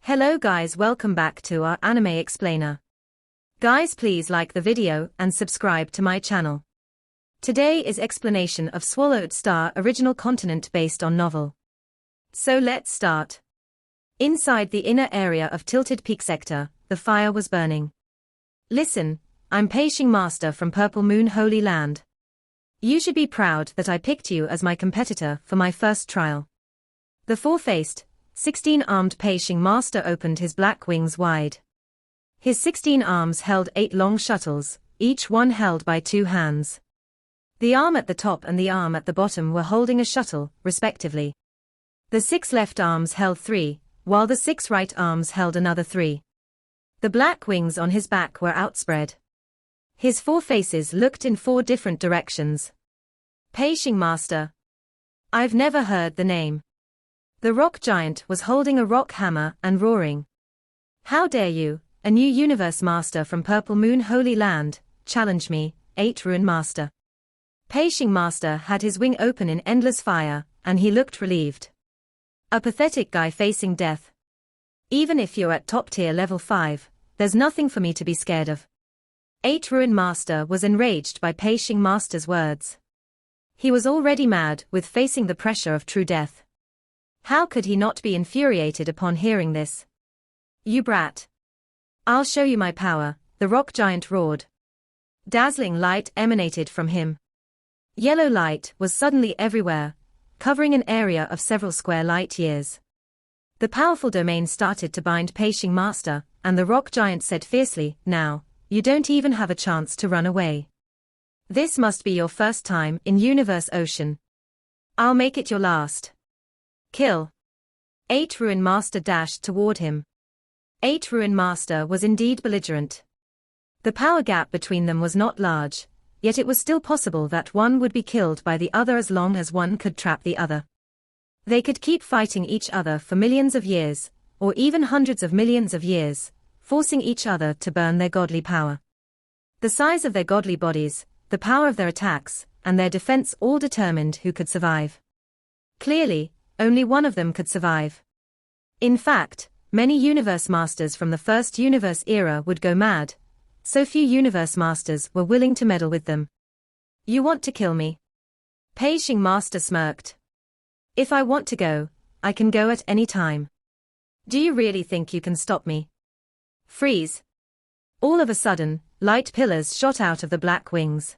Hello guys, welcome back to our anime explainer. Guys, please like the video and subscribe to my channel. Today is explanation of Swallowed Star original continent based on novel. So let's start. Inside the inner area of Tilted Peak sector, the fire was burning. Listen, I'm Pei Xing master from Purple Moon Holy Land. You should be proud that I picked you as my competitor for my first trial. The four-faced, 16-armed Pei Xing master opened his black wings wide. His 16 arms held 8 long shuttles, each one held by 2 hands. The arm at the top and the arm at the bottom were holding a shuttle, respectively. The 6 left arms held 3, while the 6 right arms held another 3. The black wings on his back were outspread. His 4 faces looked in 4 different directions. Pei Xing master. I've never heard the name. The rock giant was holding a rock hammer and roaring. How dare you, a new universe master from Purple Moon Holy Land, challenge me, 8 Ruin Master. Pei Xing master had his wing open in endless fire, and he looked relieved. A pathetic guy facing death. Even if you're at top tier level 5, there's nothing for me to be scared of. 8 Ruin Master was enraged by Pei Xing master's words. He was already mad with facing the pressure of true death. How could he not be infuriated upon hearing this? You brat. I'll show you my power, the rock giant roared. Dazzling light emanated from him. Yellow light was suddenly everywhere, covering an area of several square light years. The powerful domain started to bind Pei Xing master, and the rock giant said fiercely, now, you don't even have a chance to run away. This must be your first time in Universe Ocean. I'll make it your last. Kill. 8 Ruin Master dashed toward him. 8 Ruin Master was indeed belligerent. The power gap between them was not large, yet it was still possible that one would be killed by the other as long as one could trap the other. They could keep fighting each other for millions of years, or even hundreds of millions of years, forcing each other to burn their godly power. The size of their godly bodies, the power of their attacks, and their defense all determined who could survive. Clearly, only one of them could survive. In fact, many universe masters from the first universe era would go mad. So few universe masters were willing to meddle with them. You want to kill me? Pei Xing master smirked. If I want to go, I can go at any time. Do you really think you can stop me? Freeze. All of a sudden, light pillars shot out of the black wings.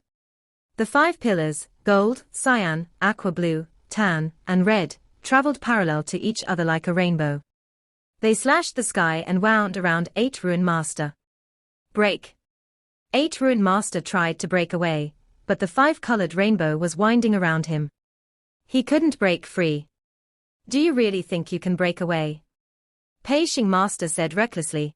The 5 pillars, gold, cyan, aqua blue, tan, and red, traveled parallel to each other like a rainbow. They slashed the sky and wound around 8 Ruin Master. Break. 8 Ruin Master tried to break away, but the 5-colored rainbow was winding around him. He couldn't break free. Do you really think you can break away? Pei Xing Master said recklessly.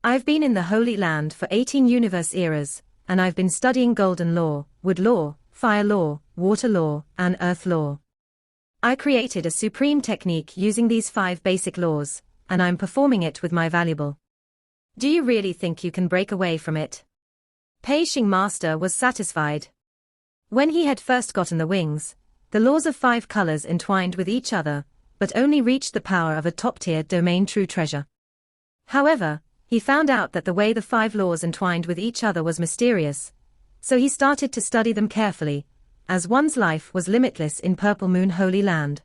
I've been in the Holy Land for 18 universe eras, and I've been studying golden law, wood law, fire law, water law, and earth law. I created a supreme technique using these 5 basic laws, and I'm performing it with my valuable. Do you really think you can break away from it? Pei Xing master was satisfied. When he had first gotten the wings, the laws of 5 colors entwined with each other, but only reached the power of a top-tier domain true treasure. However, he found out that the way the 5 laws entwined with each other was mysterious, so he started to study them carefully, as one's life was limitless in Purple Moon Holy Land.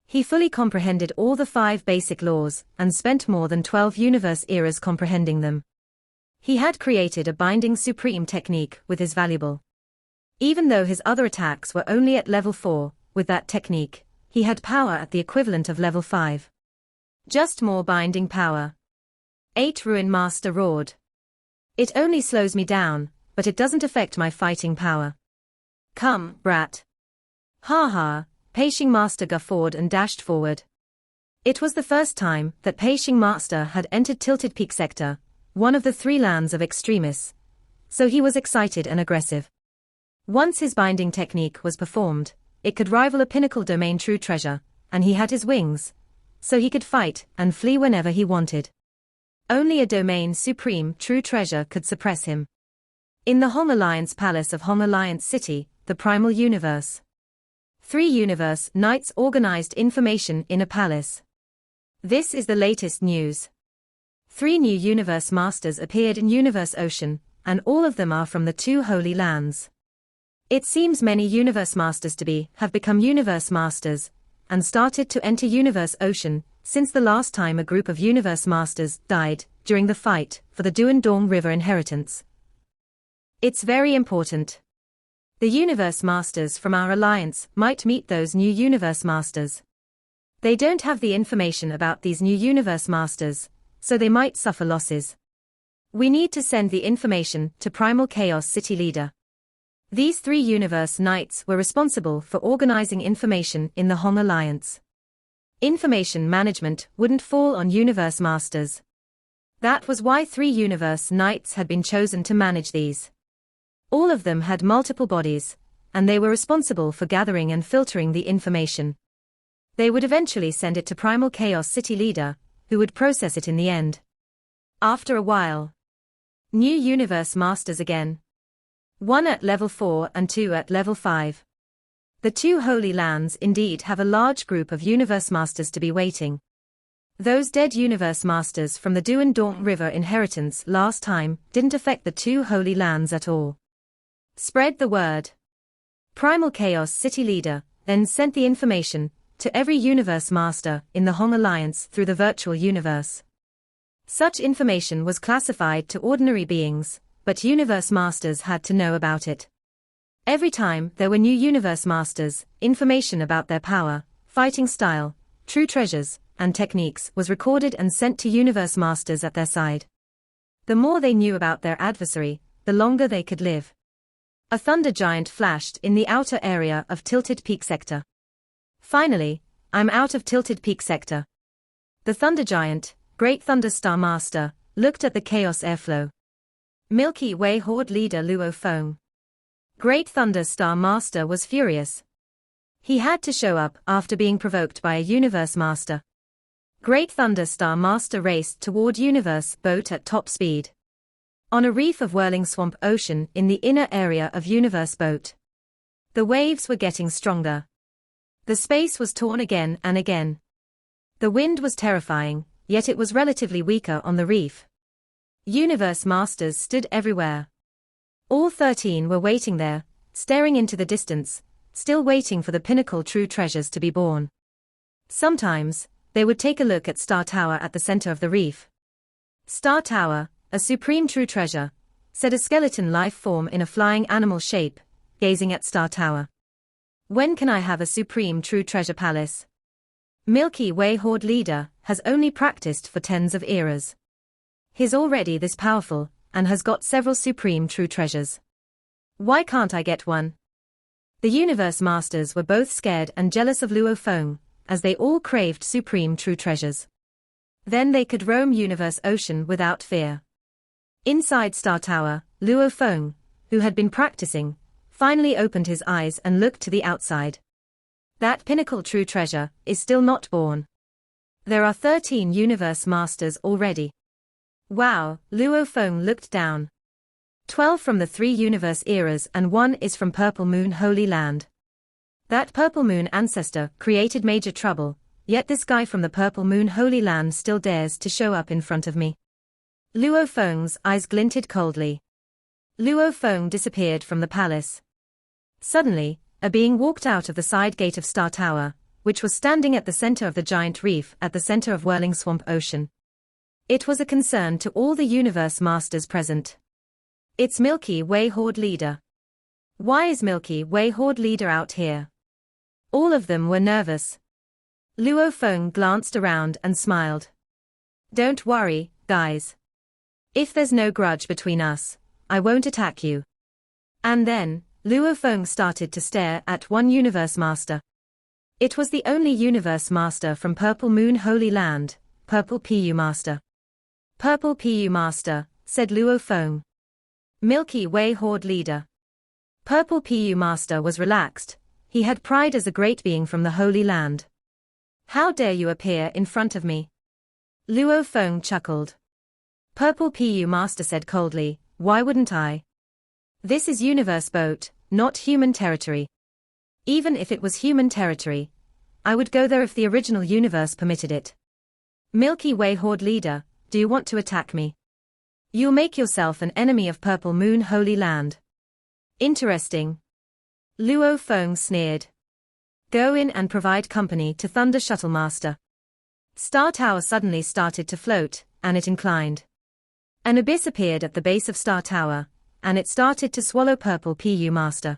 He fully comprehended all the 5 basic laws and spent more than 12 universe eras comprehending them. He had created a binding supreme technique with his valuable. Even though his other attacks were only at level 4, with that technique, he had power at the equivalent of level 5. Just more binding power. 8 Ruin Master roared. It only slows me down, but it doesn't affect my fighting power. Come, brat. Ha ha, Pei Xing master guffawed and dashed forward. It was the first time that Pei Xing master had entered Tilted Peak sector, one of the 3 lands of extremists, so he was excited and aggressive. Once his binding technique was performed, it could rival a pinnacle domain true treasure, and he had his wings, so he could fight and flee whenever he wanted. Only a domain supreme true treasure could suppress him. In the Hong Alliance Palace of Hong Alliance City, the primal universe. 3 universe knights organized information in a palace. This is the latest news. 3 new Universe Masters appeared in Universe Ocean, and all of them are from the 2 Holy Lands. It seems many Universe Masters have become Universe Masters, and started to enter Universe Ocean, since the last time a group of Universe Masters died, during the fight for the Duandong River inheritance. It's very important. The Universe Masters from our alliance might meet those new Universe Masters. They don't have the information about these new Universe Masters, so they might suffer losses. We need to send the information to Primal Chaos City Leader. These 3 Universe Knights were responsible for organizing information in the Hong Alliance. Information management wouldn't fall on Universe Masters. That was why 3 Universe Knights had been chosen to manage these. All of them had multiple bodies, and they were responsible for gathering and filtering the information. They would eventually send it to Primal Chaos City Leader, who would process it in the end. After a while. New Universe Masters again. 1 at level 4 and 2 at level 5. The 2 Holy Lands indeed have a large group of Universe Masters to be waiting. Those dead Universe Masters from the Duandong River inheritance last time didn't affect the 2 Holy Lands at all. Spread the word. Primal Chaos City Leader then sent the information to every Universe Master in the Hong Alliance through the virtual universe. Such information was classified to ordinary beings, but Universe Masters had to know about it. Every time there were new Universe Masters, information about their power, fighting style, true treasures, and techniques was recorded and sent to Universe Masters at their side. The more they knew about their adversary, the longer they could live. A thunder giant flashed in the outer area of Tilted Peak Sector. Finally, I'm out of Tilted Peak Sector. The Thunder Giant, Great Thunder Star Master, looked at the chaos airflow. Milky Way Horde Leader Luo Feng. Great Thunder Star Master was furious. He had to show up after being provoked by a Universe Master. Great Thunder Star Master raced toward Universe Boat at top speed. On a reef of whirling swamp ocean in the inner area of Universe Boat. The waves were getting stronger. The space was torn again and again. The wind was terrifying, yet it was relatively weaker on the reef. Universe Masters stood everywhere. All 13 were waiting there, staring into the distance, still waiting for the pinnacle true treasures to be born. Sometimes, they would take a look at Star Tower at the center of the reef. Star Tower, a supreme true treasure, said a skeleton life form in a flying animal shape, gazing at Star Tower. When can I have a supreme true treasure palace? Milky Way Horde Leader has only practiced for tens of eras. He's already this powerful, and has got several supreme true treasures. Why can't I get one? The Universe Masters were both scared and jealous of Luo Feng, as they all craved supreme true treasures. Then they could roam Universe Ocean without fear. Inside Star Tower, Luo Feng, who had been practicing, finally opened his eyes and looked to the outside. That pinnacle true treasure is still not born. There are 13 Universe Masters already. Wow, Luo Feng looked down. 12 from the 3 universe eras and 1 is from Purple Moon Holy Land. That Purple Moon ancestor created major trouble, yet this guy from the Purple Moon Holy Land still dares to show up in front of me. Luo Feng's eyes glinted coldly. Luo Feng disappeared from the palace. Suddenly, a being walked out of the side gate of Star Tower, which was standing at the center of the giant reef at the center of whirling swamp ocean. It was a concern to all the Universe Masters present. It's Milky Way Horde Leader. Why is Milky Way Horde Leader out here? All of them were nervous. Luo Feng glanced around and smiled. Don't worry, guys. If there's no grudge between us, I won't attack you. And then, Luo Feng started to stare at one Universe Master. It was the only Universe Master from Purple Moon Holy Land, Purple Pu Master. Purple Pu Master, said Luo Feng. Milky Way Horde Leader. Purple Pu Master was relaxed. He had pride as a great being from the Holy Land. How dare you appear in front of me? Luo Feng chuckled. Purple Pu Master said coldly, why wouldn't I? This is Universe Boat, not human territory. Even if it was human territory, I would go there if the original universe permitted it. Milky Way Horde leader, do you want to attack me? You'll make yourself an enemy of Purple Moon Holy Land. Interesting. Luo Feng sneered. Go in and provide company to Thunder Shuttle Master. Star Tower suddenly started to float, and it inclined. An abyss appeared at the base of Star Tower, and it started to swallow Purple PU Master.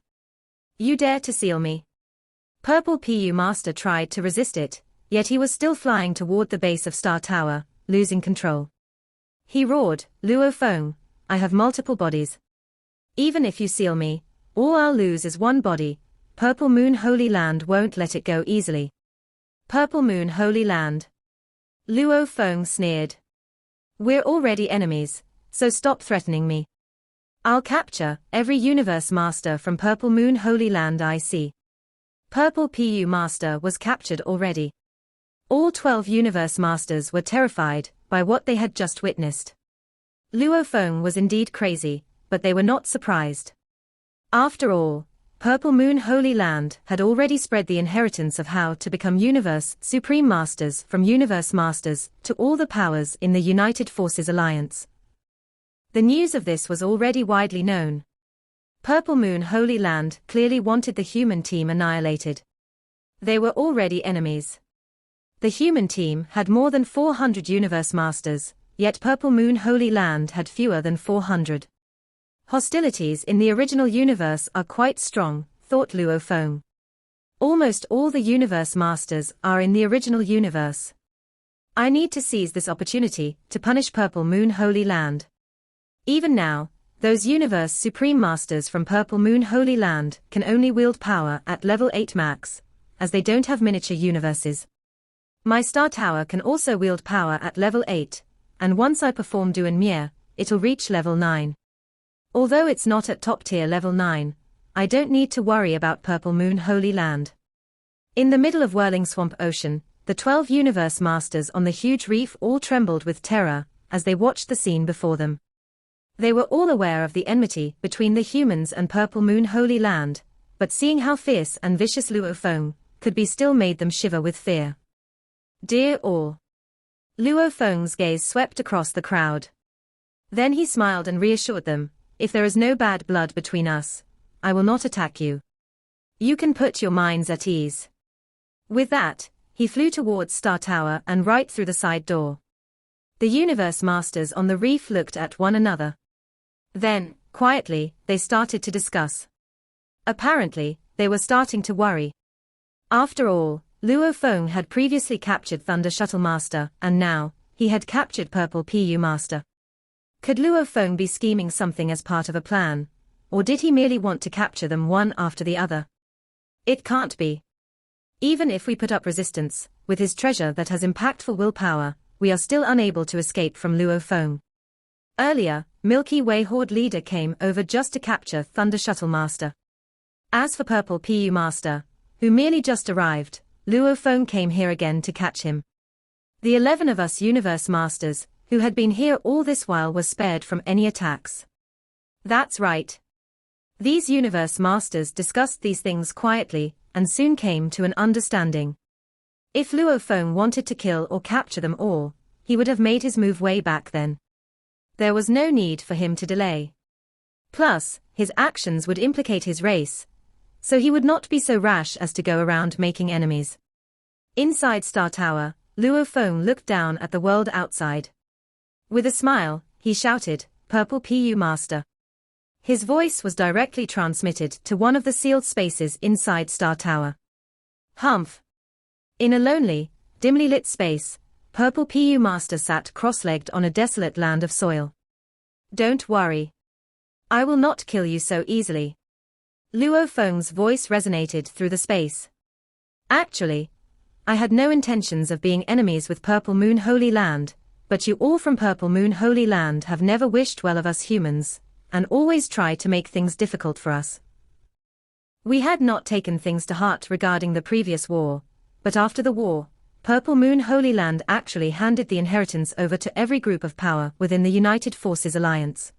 You dare to seal me? Purple PU Master tried to resist it, yet he was still flying toward the base of Star Tower, losing control. He roared, Luo Feng, I have multiple bodies. Even if you seal me, all I'll lose is one body. Purple Moon Holy Land won't let it go easily. Purple Moon Holy Land. Luo Feng sneered. We're already enemies, so stop threatening me. I'll capture every Universe Master from Purple Moon Holy Land I see. Purple PU Master was captured already. All 12 Universe Masters were terrified by what they had just witnessed. Luo Feng was indeed crazy, but they were not surprised. After all, Purple Moon Holy Land had already spread the inheritance of how to become Universe Supreme Masters from Universe Masters to all the powers in the United Forces Alliance. The news of this was already widely known. Purple Moon Holy Land clearly wanted the human team annihilated. They were already enemies. The human team had more than 400 Universe Masters, yet Purple Moon Holy Land had fewer than 400. Hostilities in the original universe are quite strong, thought Luo Feng. Almost all the Universe Masters are in the original universe. I need to seize this opportunity to punish Purple Moon Holy Land. Even now, those Universe Supreme Masters from Purple Moon Holy Land can only wield power at level 8 max, as they don't have miniature universes. My Star Tower can also wield power at level 8, and once I perform Duan Mie, it'll reach level 9. Although it's not at top tier level 9, I don't need to worry about Purple Moon Holy Land. In the middle of whirling swamp ocean, the 12 Universe Masters on the huge reef all trembled with terror as they watched the scene before them. They were all aware of the enmity between the humans and Purple Moon Holy Land, but seeing how fierce and vicious Luo Feng could be still made them shiver with fear. Dear all. Luo Feng's gaze swept across the crowd. Then he smiled and reassured them, if there is no bad blood between us, I will not attack you. You can put your minds at ease. With that, he flew towards Star Tower and right through the side door. The Universe Masters on the reef looked at one another. Then, quietly, they started to discuss. Apparently, they were starting to worry. After all, Luo Feng had previously captured Thunder Shuttle Master, and now, he had captured Purple PU Master. Could Luo Feng be scheming something as part of a plan, or did he merely want to capture them one after the other? It can't be. Even if we put up resistance, with his treasure that has impactful willpower, we are still unable to escape from Luo Feng. Earlier, Milky Way Horde leader came over just to capture Thunder Shuttle Master. As for Purple PU Master, who merely just arrived, Luo Feng came here again to catch him. The 11 of us Universe Masters, who had been here all this while, were spared from any attacks. That's right. These Universe Masters discussed these things quietly, and soon came to an understanding. If Luo Feng wanted to kill or capture them all, he would have made his move way back then. There was no need for him to delay. Plus, his actions would implicate his race, so he would not be so rash as to go around making enemies. Inside Star Tower, Luo Feng looked down at the world outside. With a smile, he shouted, Purple PU Master. His voice was directly transmitted to one of the sealed spaces inside Star Tower. Humph. In a lonely, dimly lit space, Purple PU Master sat cross-legged on a desolate land of soil. Don't worry. I will not kill you so easily. Luo Feng's voice resonated through the space. Actually, I had no intentions of being enemies with Purple Moon Holy Land, but you all from Purple Moon Holy Land have never wished well of us humans, and always try to make things difficult for us. We had not taken things to heart regarding the previous war, but after the war, Purple Moon Holy Land actually handed the inheritance over to every group of power within the United Forces Alliance.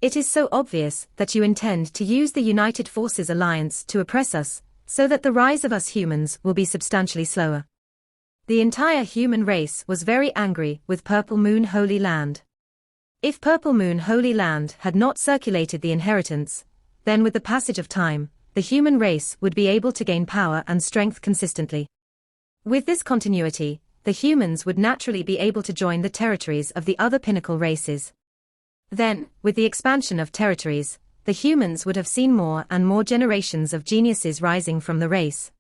It is so obvious that you intend to use the United Forces Alliance to oppress us, so that the rise of us humans will be substantially slower. The entire human race was very angry with Purple Moon Holy Land. If Purple Moon Holy Land had not circulated the inheritance, then with the passage of time, the human race would be able to gain power and strength consistently. With this continuity, the humans would naturally be able to join the territories of the other pinnacle races. Then, with the expansion of territories, the humans would have seen more and more generations of geniuses rising from the race.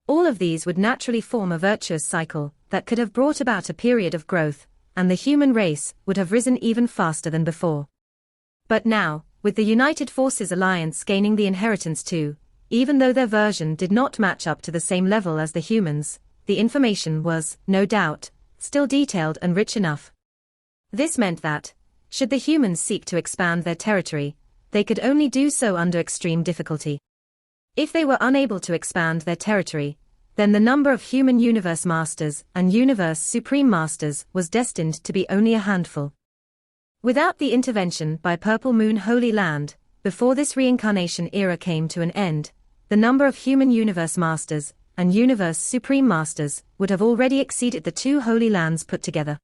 All of these would naturally form a virtuous cycle that could have brought about a period of growth, and the human race would have risen even faster than before. But now, with the United Forces Alliance gaining the inheritance too, even though their version did not match up to the same level as the humans, the information was, no doubt, still detailed and rich enough. This meant that, should the humans seek to expand their territory, they could only do so under extreme difficulty. If they were unable to expand their territory, then the number of human universe masters and universe supreme masters was destined to be only a handful. Without the intervention by Purple Moon Holy Land, before this reincarnation era came to an end, the number of human universe masters and universe supreme masters would have already exceeded the two Holy Lands put together.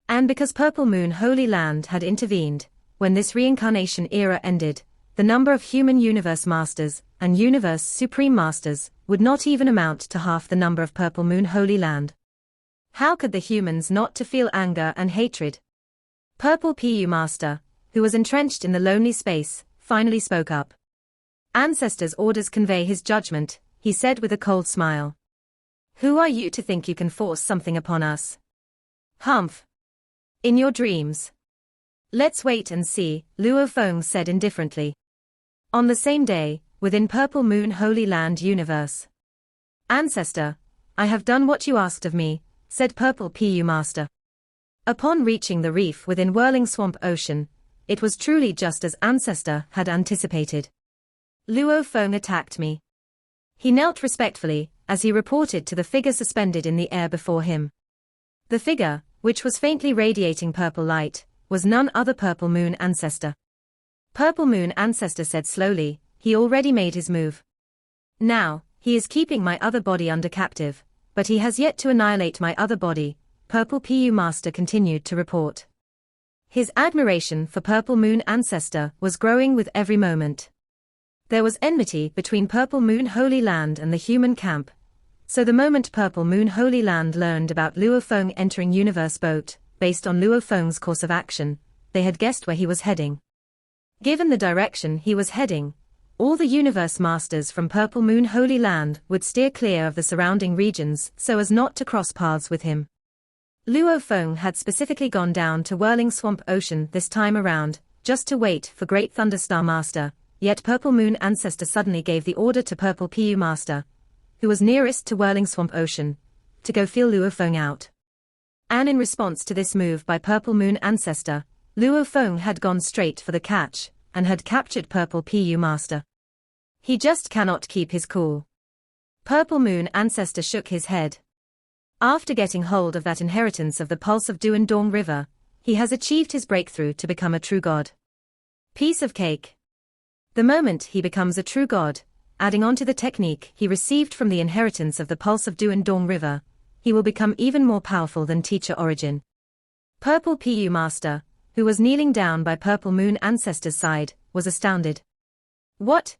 And because Purple Moon Holy Land had intervened, when this reincarnation era ended, the number of human universe masters and universe supreme masters would not even amount to half the number of Purple Moon Holy Land. How could the humans not to feel anger and hatred? Purple PU Master, who was entrenched in the lonely space, finally spoke up. Ancestor's orders convey his judgment, he said with a cold smile. Who are you to think you can force something upon us? Humph. In your dreams. Let's wait and see, Luo Feng said indifferently. On the same day, within Purple Moon Holy Land universe. Ancestor, I have done what you asked of me, said Purple PU Master. Upon reaching the reef within Whirling Swamp Ocean, it was truly just as Ancestor had anticipated. Luo Feng attacked me. He knelt respectfully, as he reported to the figure suspended in the air before him. The figure, which was faintly radiating purple light, was none other Purple Moon Ancestor. Purple Moon Ancestor said slowly, he already made his move. Now, he is keeping my other body under captive, but he has yet to annihilate my other body, Purple PU Master continued to report. His admiration for Purple Moon Ancestor was growing with every moment. There was enmity between Purple Moon Holy Land and the human camp, so the moment Purple Moon Holy Land learned about Luo Feng entering Universe Boat, based on Luo Feng's course of action, they had guessed where he was heading. Given the direction he was heading, all the Universe Masters from Purple Moon Holy Land would steer clear of the surrounding regions so as not to cross paths with him. Luo Feng had specifically gone down to Whirling Swamp Ocean this time around, just to wait for Great Thunderstar Master, yet Purple Moon Ancestor suddenly gave the order to Purple PU Master, who was nearest to Whirling Swamp Ocean, to go feel Luo Feng out. And in response to this move by Purple Moon Ancestor, Luo Feng had gone straight for the catch, and had captured Purple PU Master. He just cannot keep his cool. Purple Moon Ancestor shook his head. After getting hold of that inheritance of the pulse of Duan Dong River, he has achieved his breakthrough to become a true god. Piece of cake. The moment he becomes a true god, adding on to the technique he received from the inheritance of the pulse of Duan Dong River, he will become even more powerful than Teacher Origin. Purple PU Master, who was kneeling down by Purple Moon Ancestor's side, was astounded. What?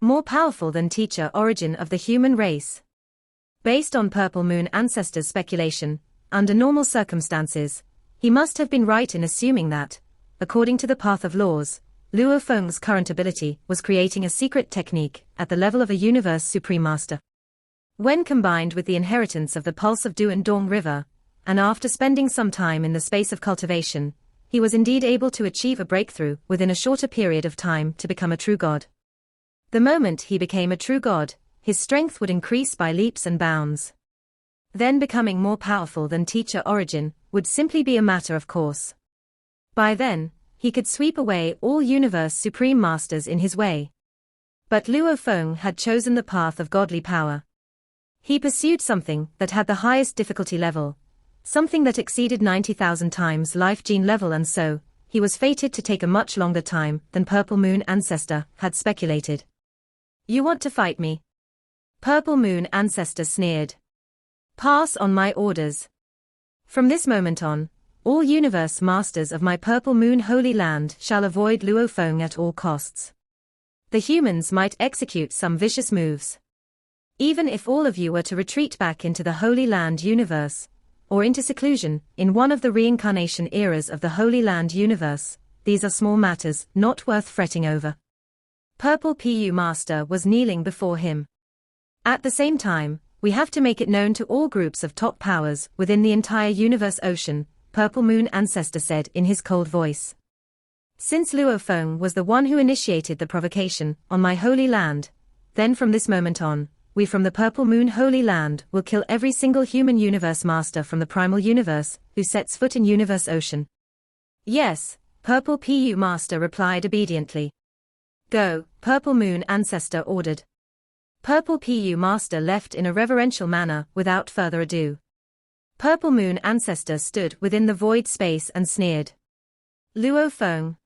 More powerful than Teacher Origin of the human race? Based on Purple Moon Ancestor's speculation, under normal circumstances, he must have been right in assuming that, according to the path of laws, Luo Feng's current ability was creating a secret technique at the level of a Universe Supreme Master. When combined with the inheritance of the pulse of Duan Dong River, and after spending some time in the space of cultivation, he was indeed able to achieve a breakthrough within a shorter period of time to become a true god. The moment he became a true god, his strength would increase by leaps and bounds. Then becoming more powerful than Teacher Origin would simply be a matter of course. By then, he could sweep away all Universe Supreme Masters in his way. But Luo Feng had chosen the path of godly power. He pursued something that had the highest difficulty level, something that exceeded 90,000 times life gene level, and so, he was fated to take a much longer time than Purple Moon Ancestor had speculated. You want to fight me? Purple Moon Ancestor sneered. Pass on my orders. From this moment on, all universe masters of my Purple Moon Holy Land shall avoid Luo Feng at all costs. The humans might execute some vicious moves. Even if all of you were to retreat back into the Holy Land universe, or into seclusion, in one of the reincarnation eras of the Holy Land universe, these are small matters, not worth fretting over. Purple PU Master was kneeling before him. At the same time, we have to make it known to all groups of top powers within the entire universe ocean, Purple Moon Ancestor said in his cold voice. Since Luo Feng was the one who initiated the provocation on my holy land, then from this moment on, we from the Purple Moon Holy Land will kill every single human universe master from the primal universe who sets foot in universe ocean. Yes, Purple PU Master replied obediently. Go, Purple Moon Ancestor ordered. Purple PU Master left in a reverential manner without further ado. Purple Moon Ancestor stood within the void space and sneered. Luo Feng.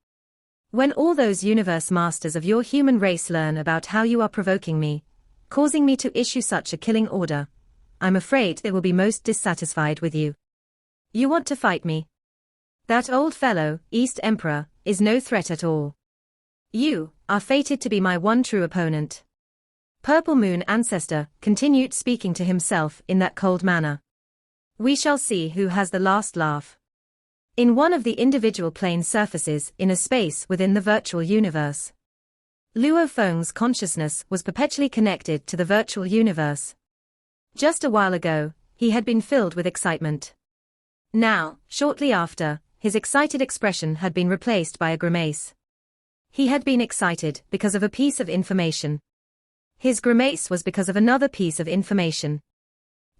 When all those universe masters of your human race learn about how you are provoking me, causing me to issue such a killing order, I'm afraid they will be most dissatisfied with you. You want to fight me? That old fellow, East Emperor, is no threat at all. You are fated to be my one true opponent. Purple Moon Ancestor continued speaking to himself in that cold manner. We shall see who has the last laugh. In one of the individual plane surfaces in a space within the virtual universe, Luo Feng's consciousness was perpetually connected to the virtual universe. Just a while ago, he had been filled with excitement. Now, shortly after, his excited expression had been replaced by a grimace. He had been excited because of a piece of information. His grimace was because of another piece of information.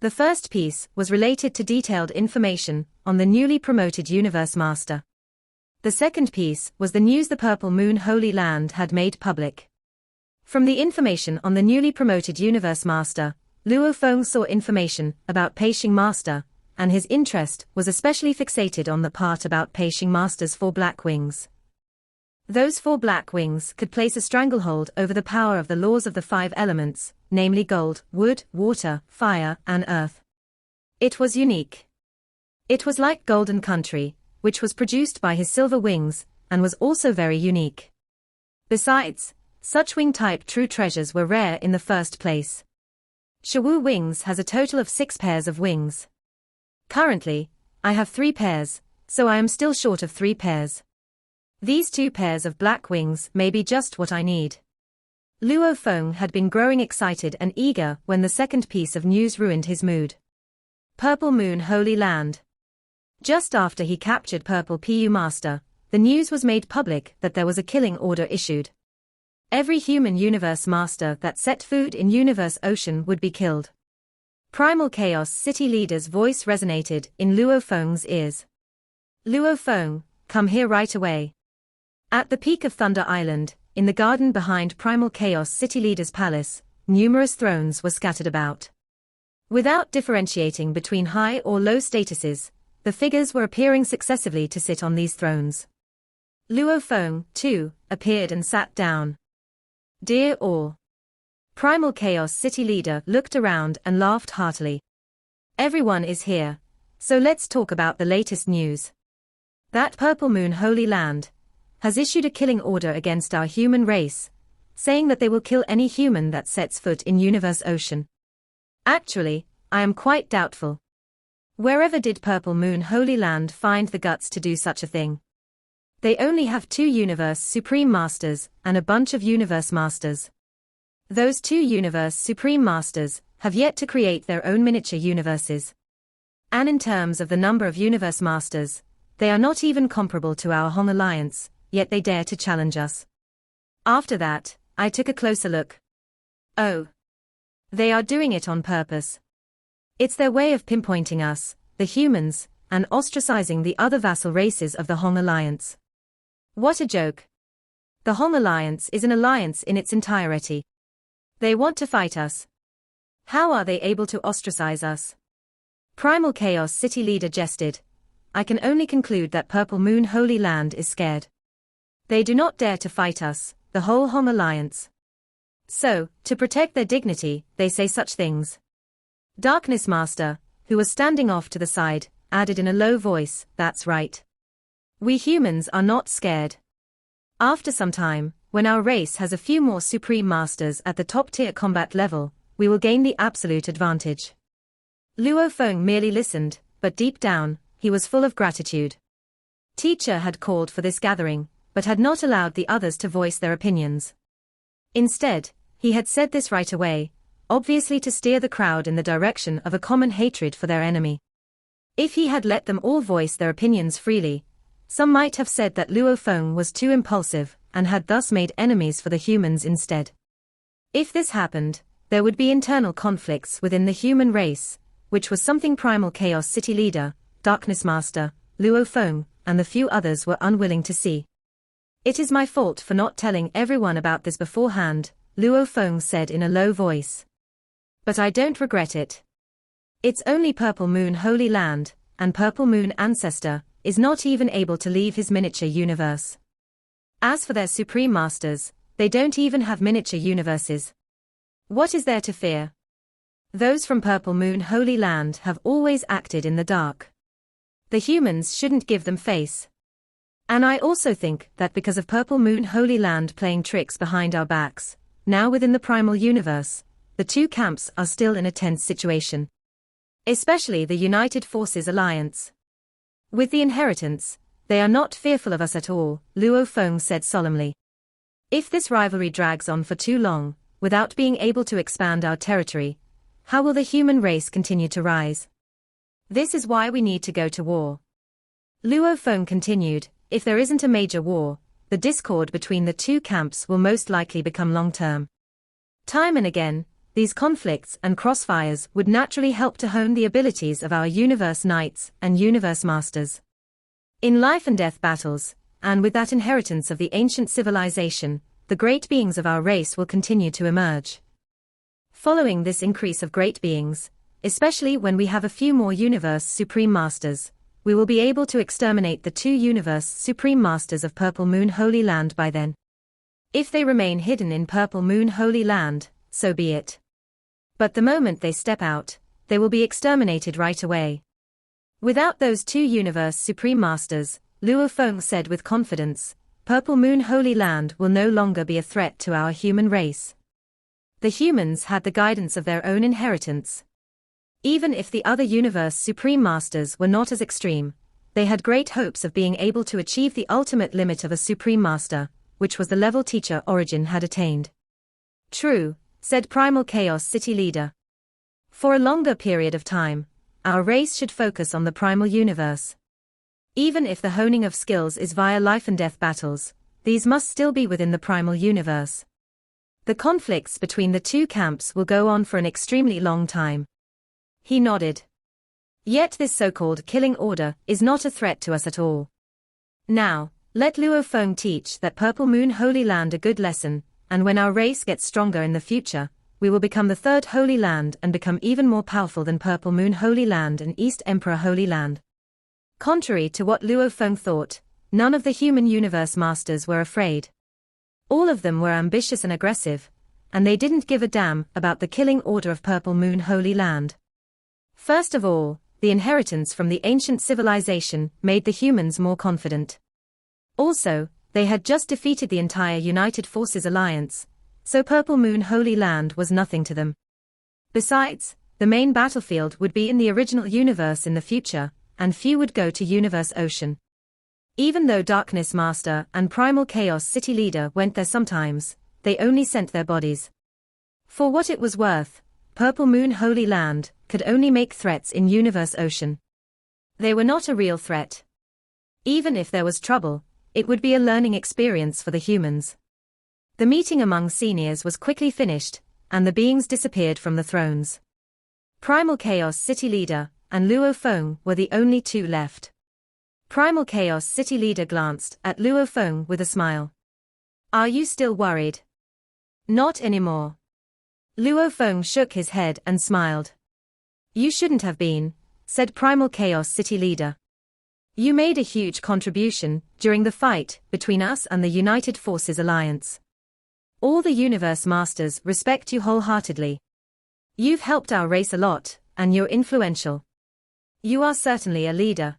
The first piece was related to detailed information on the newly promoted Universe Master. The second piece was the news the Purple Moon Holy Land had made public. From the information on the newly promoted Universe Master, Luo Feng saw information about Pei Xing Master, and his interest was especially fixated on the part about Pei Xing Master's 4 black wings. Those 4 black wings could place a stranglehold over the power of the laws of the 5 elements, namely gold, wood, water, fire, and earth. It was unique. It was like Golden Country, which was produced by his silver wings, and was also very unique. Besides, such wing-type true treasures were rare in the first place. Shawu Wings has a total of 6 pairs of wings. Currently, I have 3 pairs, so I am still short of 3 pairs. These 2 pairs of black wings may be just what I need. Luo Feng had been growing excited and eager when the second piece of news ruined his mood. Purple Moon Holy Land. Just after he captured Purple PU Master, the news was made public that there was a killing order issued. Every human universe master that set foot in universe ocean would be killed. Primal Chaos City leader's voice resonated in Luo Feng's ears. Luo Feng, come here right away. At the peak of Thunder Island, in the garden behind Primal Chaos City leader's palace, numerous thrones were scattered about. Without differentiating between high or low statuses, the figures were appearing successively to sit on these thrones. Luo Feng, too, appeared and sat down. Dear all. Primal Chaos City leader looked around and laughed heartily. Everyone is here, so let's talk about the latest news. That Purple Moon Holy Land has issued a killing order against our human race, saying that they will kill any human that sets foot in Universe Ocean. Actually, I am quite doubtful. Wherever did Purple Moon Holy Land find the guts to do such a thing? They only have 2 Universe Supreme Masters and a bunch of Universe Masters. Those 2 Universe Supreme Masters have yet to create their own miniature universes. And in terms of the number of Universe Masters, they are not even comparable to our Hong Alliance, yet they dare to challenge us. After that, I took a closer look. Oh. They are doing it on purpose. It's their way of pinpointing us, the humans, and ostracizing the other vassal races of the Hong Alliance. What a joke. The Hong Alliance is an alliance in its entirety. They want to fight us. How are they able to ostracize us? Primal Chaos City leader jested. I can only conclude that Purple Moon Holy Land is scared. They do not dare to fight us, the whole Hong Alliance. So, to protect their dignity, they say such things. Darkness Master, who was standing off to the side, added in a low voice, "That's right. We humans are not scared. After some time, when our race has a few more Supreme Masters at the top-tier combat level, we will gain the absolute advantage." Luo Feng merely listened, but deep down, he was full of gratitude. Teacher had called for this gathering, but had not allowed the others to voice their opinions. Instead, he had said this right away, obviously to steer the crowd in the direction of a common hatred for their enemy. If he had let them all voice their opinions freely, some might have said that Luo Feng was too impulsive, and had thus made enemies for the humans instead. If this happened, there would be internal conflicts within the human race, which was something Primal Chaos City Leader, Darkness Master, Luo Feng, and the few others were unwilling to see. "It is my fault for not telling everyone about this beforehand," Luo Feng said in a low voice. "But I don't regret it. It's only Purple Moon Holy Land, and Purple Moon Ancestor is not even able to leave his miniature universe. As for their Supreme Masters, they don't even have miniature universes. What is there to fear? Those from Purple Moon Holy Land have always acted in the dark. The humans shouldn't give them face. And I also think that because of Purple Moon Holy Land playing tricks behind our backs, now within the Primal Universe, the two camps are still in a tense situation. Especially the United Forces Alliance. With the inheritance, they are not fearful of us at all," Luo Feng said solemnly. "If this rivalry drags on for too long, without being able to expand our territory, how will the human race continue to rise? This is why we need to go to war." Luo Feng continued, "If there isn't a major war, the discord between the two camps will most likely become long-term. Time and again, these conflicts and crossfires would naturally help to hone the abilities of our Universe Knights and Universe Masters. In life and death battles, and with that inheritance of the ancient civilization, the great beings of our race will continue to emerge. Following this increase of great beings, especially when we have a few more Universe Supreme Masters, we will be able to exterminate the two Universe Supreme Masters of Purple Moon Holy Land by then. If they remain hidden in Purple Moon Holy Land, so be it. But the moment they step out, they will be exterminated right away. Without those two Universe Supreme Masters," Luo Feng said with confidence, "Purple Moon Holy Land will no longer be a threat to our human race. The humans had the guidance of their own inheritance. Even if the other Universe Supreme Masters were not as extreme, they had great hopes of being able to achieve the ultimate limit of a Supreme Master, which was the level Teacher Origin had attained." "True," said Primal Chaos City Leader. "For a longer period of time, our race should focus on the Primal Universe. Even if the honing of skills is via life and death battles, these must still be within the Primal Universe. The conflicts between the two camps will go on for an extremely long time." He nodded. "Yet this so-called killing order is not a threat to us at all. Now, let Luo Feng teach that Purple Moon Holy Land a good lesson, and when our race gets stronger in the future, we will become the third Holy Land and become even more powerful than Purple Moon Holy Land and East Emperor Holy Land." Contrary to what Luo Feng thought, none of the human universe masters were afraid. All of them were ambitious and aggressive, and they didn't give a damn about the killing order of Purple Moon Holy Land. First of all, the inheritance from the ancient civilization made the humans more confident. Also, they had just defeated the entire United Forces Alliance, so Purple Moon Holy Land was nothing to them. Besides, the main battlefield would be in the original universe in the future, and few would go to Universe Ocean. Even though Darkness Master and Primal Chaos City Leader went there sometimes, they only sent their bodies. For what it was worth, Purple Moon Holy Land could only make threats in Universe Ocean. They were not a real threat. Even if there was trouble, it would be a learning experience for the humans. The meeting among seniors was quickly finished, and the beings disappeared from the thrones. Primal Chaos City Leader and Luo Feng were the only two left. Primal Chaos City Leader glanced at Luo Feng with a smile. "Are you still worried?" "Not anymore." Luo Feng shook his head and smiled. "You shouldn't have been," said Primal Chaos City Leader. "You made a huge contribution during the fight between us and the United Forces Alliance. All the Universe Masters respect you wholeheartedly. You've helped our race a lot, and you're influential. You are certainly a leader.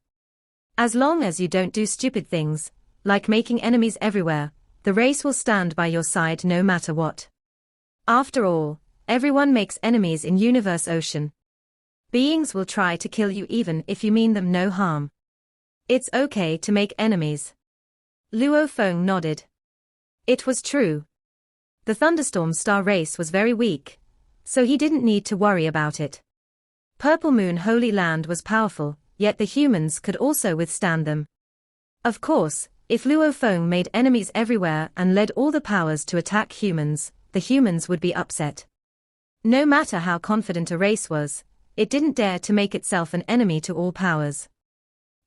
As long as you don't do stupid things, like making enemies everywhere, the race will stand by your side no matter what. After all, everyone makes enemies in Universe Ocean. Beings will try to kill you even if you mean them no harm. It's okay to make enemies. Luo Feng nodded. It was true. The Thunderstorm Star race was very weak, so he didn't need to worry about it. Purple Moon Holy Land was powerful, yet the humans could also withstand them. Of course, if Luo Feng made enemies everywhere and led all the powers to attack humans, the humans would be upset. No matter how confident a race was, it didn't dare to make itself an enemy to all powers.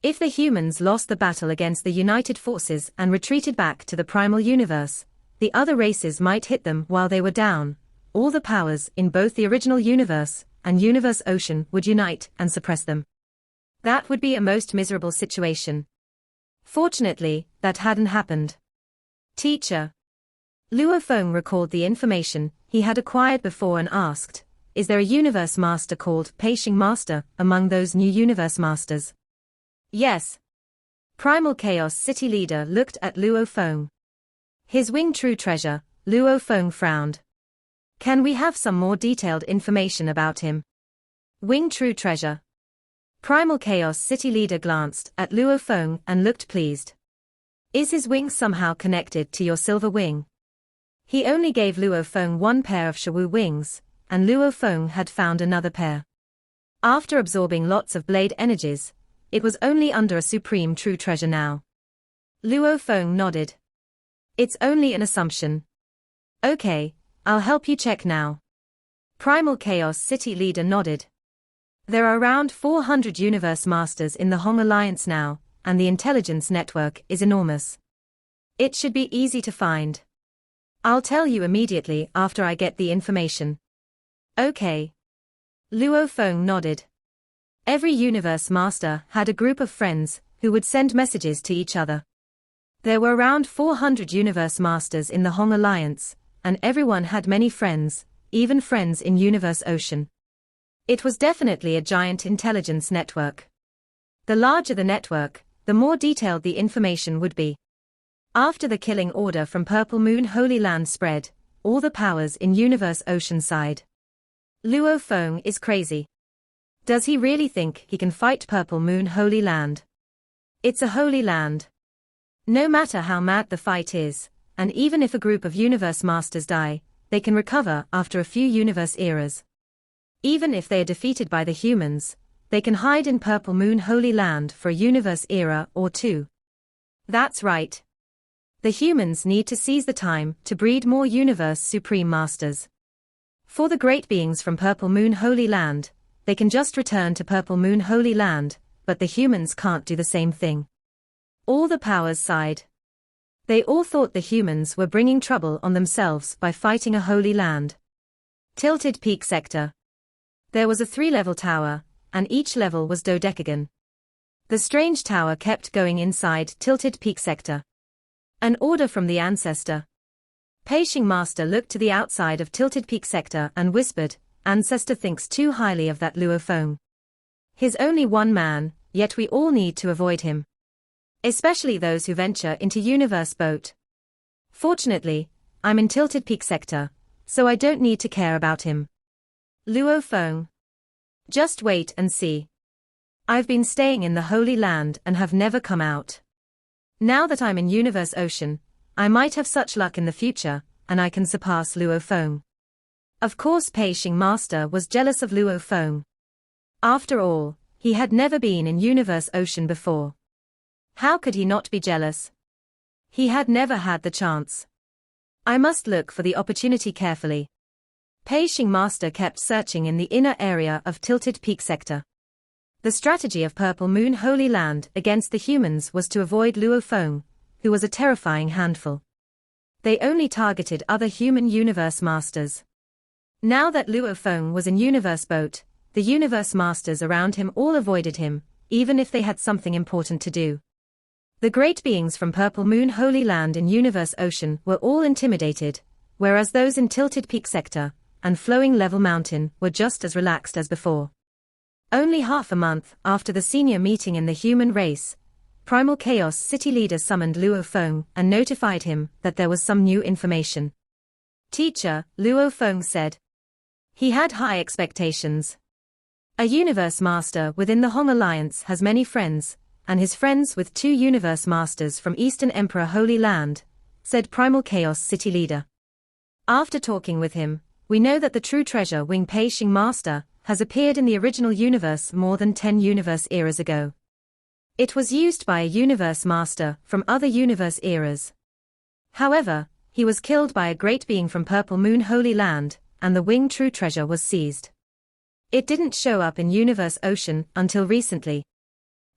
If the humans lost the battle against the united forces and retreated back to the primal universe, the other races might hit them while they were down. All the powers in both the original universe and Universe Ocean would unite and suppress them. That would be a most miserable situation. Fortunately, that hadn't happened. Teacher. Luo Feng recalled the information he had acquired before and asked, is there a universe master called Pei Xing Master among those new universe masters? Yes. Primal Chaos City leader looked at Luo Feng. His wing true treasure, Luo Feng frowned. Can we have some more detailed information about him? Wing true treasure. Primal Chaos City leader glanced at Luo Feng and looked pleased. Is his wing somehow connected to your silver wing? He only gave Luo Feng one pair of Shawu wings, and Luo Feng had found another pair. After absorbing lots of blade energies, it was only under a supreme true treasure now. Luo Feng nodded. It's only an assumption. Okay, I'll help you check now. Primal Chaos City leader nodded. There are around 400 universe masters in the Hong Alliance now, and the intelligence network is enormous. It should be easy to find. I'll tell you immediately after I get the information. Okay. Luo Feng nodded. Every universe master had a group of friends who would send messages to each other. There were around 400 universe masters in the Hong Alliance, and everyone had many friends, even friends in Universe Ocean. It was definitely a giant intelligence network. The larger the network, the more detailed the information would be. After the killing order from Purple Moon Holy Land spread, all the powers in Universe Ocean sighed. Luo Feng is crazy. Does he really think he can fight Purple Moon Holy Land? It's a holy land. No matter how mad the fight is, and even if a group of universe masters die, they can recover after a few universe eras. Even if they are defeated by the humans, they can hide in Purple Moon Holy Land for a universe era or two. That's right. The humans need to seize the time to breed more universe supreme masters. For the great beings from Purple Moon Holy Land, they can just return to Purple Moon Holy Land, but the humans can't do the same thing. All the powers sighed. They all thought the humans were bringing trouble on themselves by fighting a holy land. Tilted Peak Sector. There was a 3-level tower, and each level was dodecagon. The strange tower kept going inside Tilted Peak Sector. An order from the ancestor. Pei Xing Master looked to the outside of Tilted Peak Sector and whispered, Ancestor thinks too highly of that Luo Feng. He's only one man, yet we all need to avoid him. Especially those who venture into Universe Boat. Fortunately, I'm in Tilted Peak Sector, so I don't need to care about him. Luo Feng. Just wait and see. I've been staying in the Holy Land and have never come out. Now that I'm in Universe Ocean, I might have such luck in the future, and I can surpass Luo Feng. Of course Pei Xing Master was jealous of Luo Feng. After all, he had never been in Universe Ocean before. How could he not be jealous? He had never had the chance. I must look for the opportunity carefully. Pei Xing Master kept searching in the inner area of Tilted Peak Sector. The strategy of Purple Moon Holy Land against the humans was to avoid Luo Feng, who was a terrifying handful. They only targeted other human universe masters. Now that Luo Feng was in Universe Boat, the universe masters around him all avoided him, even if they had something important to do. The great beings from Purple Moon Holy Land in Universe Ocean were all intimidated, whereas those in Tilted Peak Sector and Flowing Level Mountain were just as relaxed as before. Only half a month after the senior meeting in the human race, Primal Chaos City leader summoned Luo Feng and notified him that there was some new information. Teacher, Luo Feng said. He had high expectations. A universe master within the Hong Alliance has many friends, and his friends with 2 universe masters from Eastern Emperor Holy Land, said Primal Chaos City leader. After talking with him, we know that the true treasure wing Pei Xing master has appeared in the original universe more than 10 universe eras ago. It was used by a universe master from other universe eras. However, he was killed by a great being from Purple Moon Holy Land, and the wing true treasure was seized. It didn't show up in Universe Ocean until recently.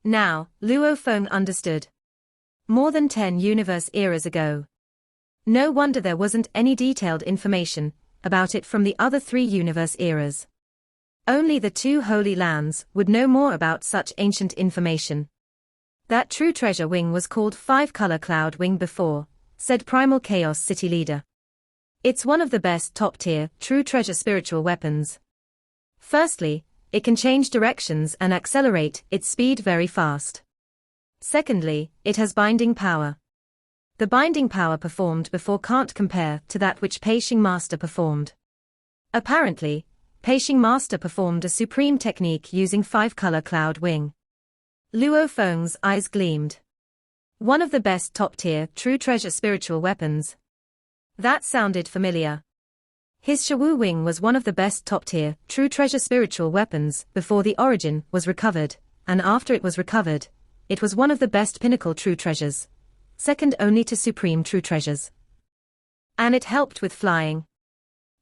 Now, Luo Feng understood. More than 10 universe eras ago. No wonder there wasn't any detailed information about it from the other 3 universe eras. Only the 2 Holy Lands would know more about such ancient information. That true treasure wing was called 5-color cloud wing before, said Primal Chaos City leader. It's one of the best top-tier, true treasure spiritual weapons. Firstly, it can change directions and accelerate its speed very fast. Secondly, it has binding power. The binding power performed before can't compare to that which Pei Xing Master performed. Apparently, Pei Xing Master performed a supreme technique using 5-color cloud wing. Luo Feng's eyes gleamed. One of the best top-tier, true treasure spiritual weapons. That sounded familiar. His Shawu wing was one of the best top-tier, true treasure spiritual weapons before the origin was recovered, and after it was recovered, it was one of the best pinnacle true treasures, second only to supreme true treasures. And it helped with flying.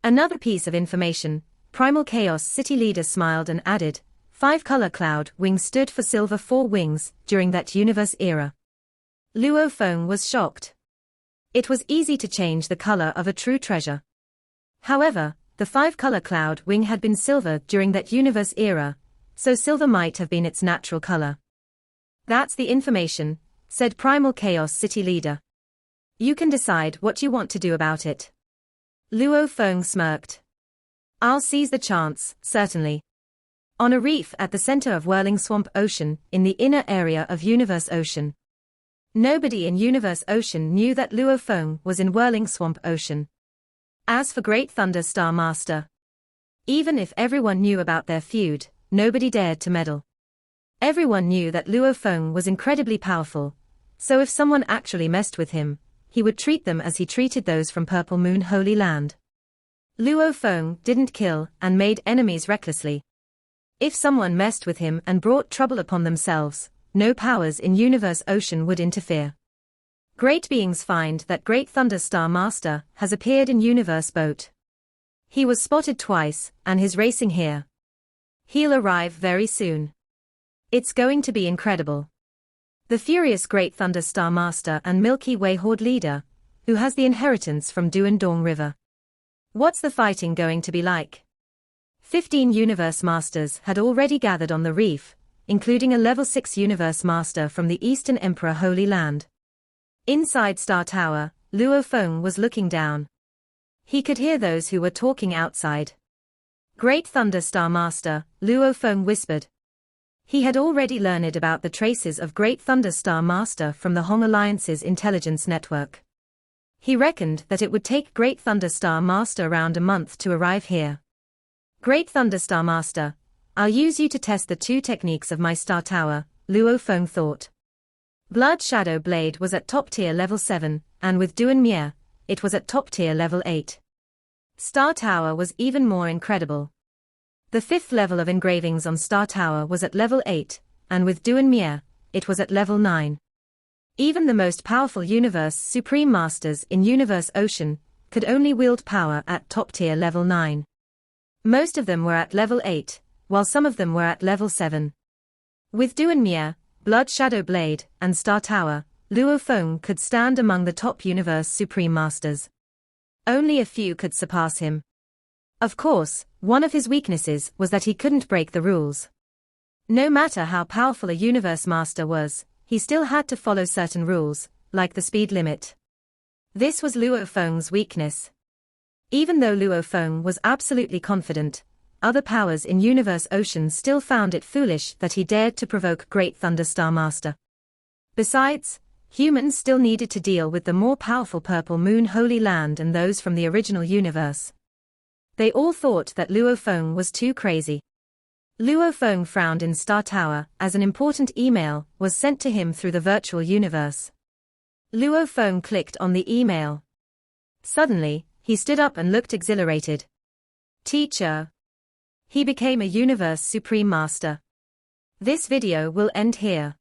Another piece of information, Primal Chaos City leader smiled and added, 5-color cloud wing stood for silver 4 wings during that universe era. Luo Feng was shocked. It was easy to change the color of a true treasure. However, the 5-color cloud wing had been silver during that universe era, so silver might have been its natural color. That's the information, said Primal Chaos City leader. You can decide what you want to do about it. Luo Feng smirked. I'll seize the chance, certainly. On a reef at the center of Whirling Swamp Ocean, in the inner area of Universe Ocean. Nobody in Universe Ocean knew that Luo Feng was in Whirling Swamp Ocean. As for Great Thunder Star Master, even if everyone knew about their feud, nobody dared to meddle. Everyone knew that Luo Feng was incredibly powerful, so if someone actually messed with him, he would treat them as he treated those from Purple Moon Holy Land. Luo Feng didn't kill and made enemies recklessly. If someone messed with him and brought trouble upon themselves, no powers in Universe Ocean would interfere. Great beings find that Great Thunder Star Master has appeared in Universe Boat. He was spotted twice, and he's racing here. He'll arrive very soon. It's going to be incredible. The furious Great Thunder Star Master and Milky Way Horde leader, who has the inheritance from Duan Dong River. What's the fighting going to be like? 15 Universe Masters had already gathered on the reef, including a level 6 Universe Master from the Eastern Emperor Holy Land. Inside Star Tower, Luo Feng was looking down. He could hear those who were talking outside. Great Thunder Star Master, Luo Feng whispered. He had already learned about the traces of Great Thunder Star Master from the Hong Alliance's intelligence network. He reckoned that it would take Great Thunder Star Master around a month to arrive here. Great Thunder Star Master, I'll use you to test the 2 techniques of my Star Tower, Luo Feng thought. Blood Shadow Blade was at top tier level 7, and with Duan Mie, it was at top tier level 8. Star Tower was even more incredible. The 5th level of engravings on Star Tower was at level 8, and with Duan Mie, it was at level 9. Even the most powerful Universe Supreme Masters in Universe Ocean could only wield power at top tier level 9. Most of them were at level 8, while some of them were at level 7. With Duan Mie, Blood Shadow Blade, and Star Tower, Luo Feng could stand among the top Universe Supreme Masters. Only a few could surpass him. Of course, one of his weaknesses was that he couldn't break the rules. No matter how powerful a Universe Master was, he still had to follow certain rules, like the speed limit. This was Luo Feng's weakness. Even though Luo Feng was absolutely confident, other powers in Universe Ocean still found it foolish that he dared to provoke Great Thunderstar Master. Besides, humans still needed to deal with the more powerful Purple Moon Holy Land and those from the original universe. They all thought that Luo Feng was too crazy. Luo Feng frowned in Star Tower as an important email was sent to him through the virtual universe. Luo Feng clicked on the email. Suddenly, he stood up and looked exhilarated. Teacher! He became a Universe Supreme Master. This video will end here.